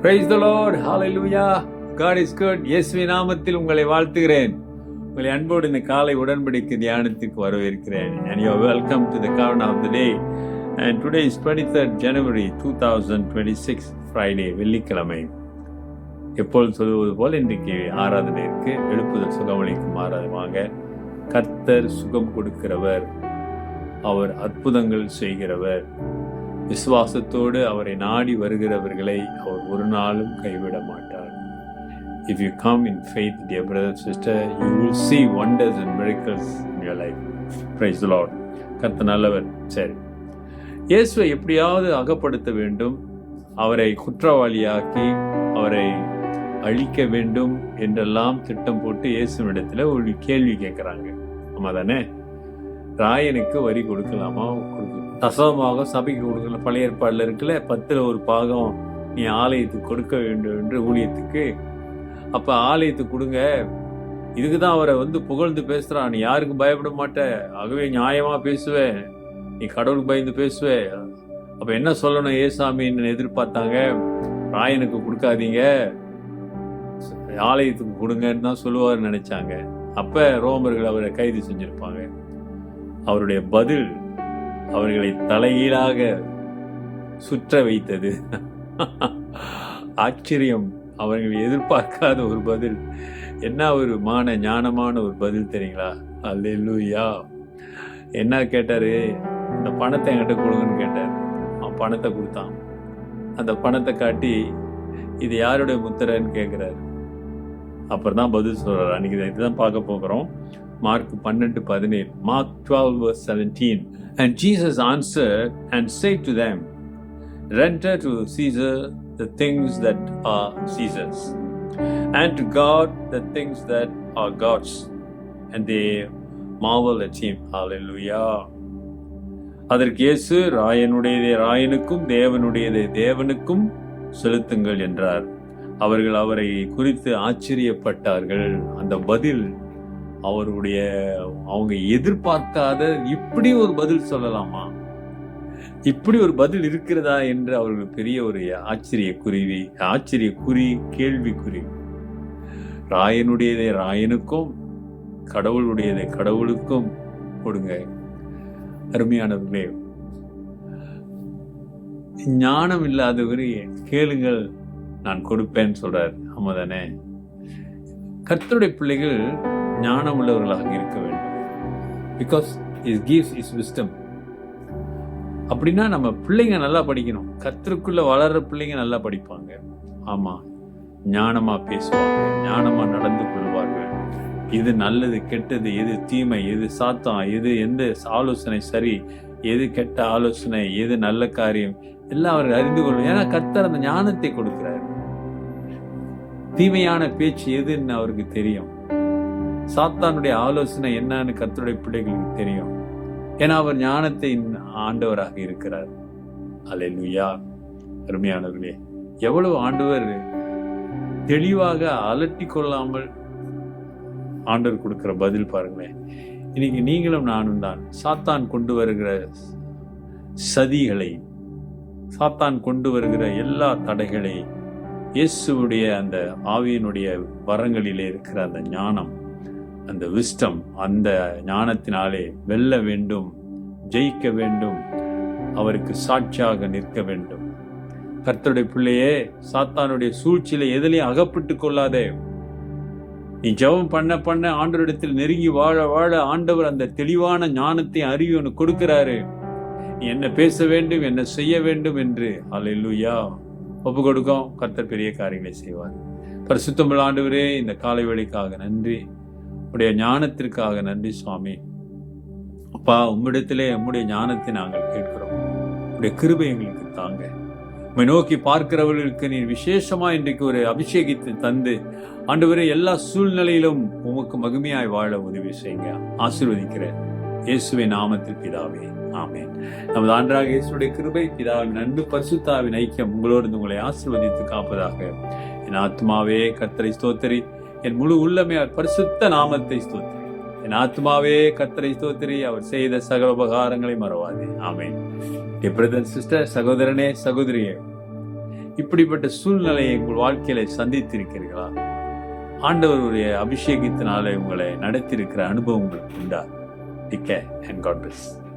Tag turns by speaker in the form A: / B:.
A: Praise the Lord. Hallelujah. God is good. இயேசுவின் நாமத்தில் உங்களை வாழ்த்துகிறேன். உங்களை அன்போடு இந்த காலை உடன்படிக்கை தியானத்துக்கு வரவேற்கிறேன். And you are welcome to the covenant of the day. And today is 23rd January 2026 Friday, வெள்ளிக்கிழமை. எப்போது சொல்லுவது போல் இன்றைக்கு ஆராதனை இருக்கு. எழுப்புதல் சுகமளிக்கும் ஆராதமாக. கர்த்தர் சுகம் கொடுக்கிறவர், அவர் அற்புதங்கள் செய்கிறவர். விசுவாசத்தோடு அவரை நாடி வருகிறவர்களை அவர் ஒரு நாளும் கைவிட மாட்டார். If you come in faith, dear brother and sister, you will see wonders and miracles in your life. Praise the Lord. கர்த்தர் நல்லவர். சரி, இயேசுவை எப்படியாவது அகப்படுத்த வேண்டும், அவரை குற்றவாளியாக்கி அவரை அழிக்க வேண்டும் என்றெல்லாம் திட்டம் போட்டு இயேசுவிடத்துல ஒரு கேள்வி கேட்கிறாங்க. ஆமா தானே? ராயனுக்கு வரி கொடுக்கலாமா? தசமமாக சபைக்கு கொடுக்கல. பழைய ஏற்பாடுல இருக்குல்ல, 10ல் ஒரு பாகம் நீ ஆலயத்துக்கு கொடுக்க வேண்டும் என்று ஊழியத்துக்கு. அப்ப ஆலயத்துக்கு கொடுங்க. இதுக்குதான் அவரை புகழ்ந்து பேசுறான். நீ யாருக்கும் பயப்பட மாட்ட, ஆகவே நியாயமா பேசுவேன், நீ கடவுளுக்கு பயந்து பேசுவே. அப்ப என்ன சொல்லணும் ஏசாமின்னு எதிர்பார்த்தாங்க. ராயனுக்கு கொடுக்காதீங்க, ஆலயத்துக்கு கொடுங்கன்னு தான் சொல்லுவார்னு நினைச்சாங்க. அப்ப ரோமர்கள் அவரை கைது செஞ்சிருப்பாங்க. அவருடைய பதில் அவர்களை தலைகீழாக சுற்ற வைத்தது. ஆச்சரியம். அவர்கள் எதிர்பார்க்காத ஒரு பதில். என்ன ஒரு ஞானமான ஒரு பதில் தெரியுங்களா? அல்லேலூயா. என்ன கேட்டாரு? இந்த பணத்தை என்கிட்ட கொடுங்கன்னு கேட்டார். அவன் பணத்தை கொடுத்தான். அந்த பணத்தை காட்டி இது யாருடைய முத்திரைன்னு கேட்கிறாரு. அப்புறம் தான் பதில் சொல்றாரு. அன்னைக்கு இதுதான் பார்க்க போகிறோம். Mark 12:17. Mark 12:17. And Jesus answered and said to them, render to Caesar the things that are Caesar's, and to God the things that are God's. And they marveled at him. Hallelujah. அதற்கு இயேசு, ராயனுடையதை ராயனுக்கும் தேவனுடையதை தேவனுக்கும் செலுத்துங்கள் என்றார். அவர்கள் அவரை குறித்து ஆச்சரியப்பட்டார்கள். அந்த பதில் அவங்க எதிர்பார்க்காத, இப்படி ஒரு பதில் சொல்லலாமா, இப்படி ஒரு பதில் இருக்கிறதா என்று அவர்கள் பெரிய ஒரு ஆச்சரிய கேள்விக்குறி. ராயனுடையதை ராயனுக்கும் கடவுளுடையதை கடவுளுக்கும் கொடுங்க. அருமையானவர்களே, ஞானம் இல்லாதவரை கேளுங்கள், நான் கொடுப்பேன்னு சொல்றார். ஆமாதானே? கர்த்தருடைய பிள்ளைகள் ஞானம் உள்ளவர்களாக இருக்க வேண்டும். Because it gives is wisdom. அப்படின்னா நம்ம பிள்ளைங்க நல்லா படிக்கணும். கர்த்தருக்குள்ள வளர்ற பிள்ளைங்க நல்லா படிப்பாங்க. ஆமா, ஞானமா பேசுவாங்க, ஞானமா நடந்து கொள்வார்கள். எது நல்லது, கெட்டது, எது தீமை, எது சாத்தம், எது எந்த ஆலோசனை சரி, எது கெட்ட ஆலோசனை, எது நல்ல காரியம், எல்லாம் அவர்கள் அறிந்து கொள்வார். ஏன்னா கர்த்தர் அந்த ஞானத்தை கொடுக்கிறார். தீமையான பேச்சு எதுன்னு அவருக்கு தெரியும். சாத்தானுடைய ஆலோசனை என்னன்னு கர்த்தருடைய பிள்ளைகளுக்கு தெரியும். ஏன்னா அவர் ஞானத்தை ஆண்டவராக இருக்கிறார். அல்லேலூயா. அருமையானவர்களே, எவ்வளவு ஆண்டவர் தெளிவாக அலட்டி கொள்ளாமல் ஆண்டவர் கொடுக்கிற பதில் பாருங்களேன். இன்னைக்கு நீங்களும் நானும் தான் சாத்தான் கொண்டு வருகிற சதிகளை, சாத்தான் கொண்டு வருகிற எல்லா தடைகளை இயேசுவுடைய அந்த ஆவியினுடைய வரங்களிலே இருக்கிற அந்த ஞானம், அந்த விஸ்டம், அந்த ஞானத்தினாலே வெல்ல வேண்டும், ஜெயிக்க வேண்டும், அவருக்கு சாட்சியாக நிற்க வேண்டும். கர்த்தருடைய பிள்ளையே, சாத்தானுடைய சூழ்ச்சியில எதிலையும் அகப்பட்டு கொள்ளாதே. நீ ஜெபம் பண்ண ஆண்டவரிடத்தில் நெருங்கி வாழ ஆண்டவர் அந்த தெளிவான ஞானத்தை அறிவு உனக்கு கொடுக்கிறாரு. நீ என்ன பேச வேண்டும், என்ன செய்ய வேண்டும் என்று. அல்லேலூயா. ஒப்பு கொடுக்கும். கர்த்தர் பெரிய காரியங்களை செய்வார். பரிசுத்தமுள்ள ஆண்டவரே, இந்த காலை வேளைக்காக நன்றி, உடைய ஞானத்திற்காக நன்றி சுவாமி. அப்பா, உம்மிடத்திலே உம்முடைய ஞானத்தை நாங்கள் கேட்கிறோம். உடைய கிருபை எங்களுக்கு தாங்க. உம்மை நோக்கி பார்க்கிறவர்களுக்கு நீர் விசேஷமா இன்றைக்கு ஒரு அபிஷேகத்தை தந்து ஆண்டவரே, எல்லா சூழ்நிலையிலும் உமக்கு மகிமையாய் வாழ உதவி செய்யுங்க. ஆசீர்வதிக்கிறேன் இயேசுவின் நாமத்தில் பிதாவே, ஆமென். நமது ஆண்டவராகிய இயேசுவுடைய கிருபை, பிதாவின் அன்பு, பரிசுத்தாவின் ஐக்கியம் உங்களோடு உங்களை ஆசீர்வதித்து காப்பதாக. என் ஆத்மாவே கர்த்தரை ஸ்தோத்திரி, என் முழு உள்ளமே அவர் பரிசுத்த நாமத்தை ஸ்தோத்திரி. என் ஆத்மாவே கர்த்தரை ஸ்தோத்திரி, அவர் செய்த சகல உபகாரங்களை மறவாதே. ஆமென். பிரதர் சிஸ்டர், சகோதரனே சகோதரியே, இப்படிப்பட்ட சூழ்நிலையை உங்கள் வாழ்க்கையில சந்தித்திருக்கிறீர்களா? ஆண்டவருடைய அபிஷேகத்தினாலே உங்களை நடத்தியிருக்கிற அனுபவம் உங்களுக்கு உண்டா? Take care and God bless.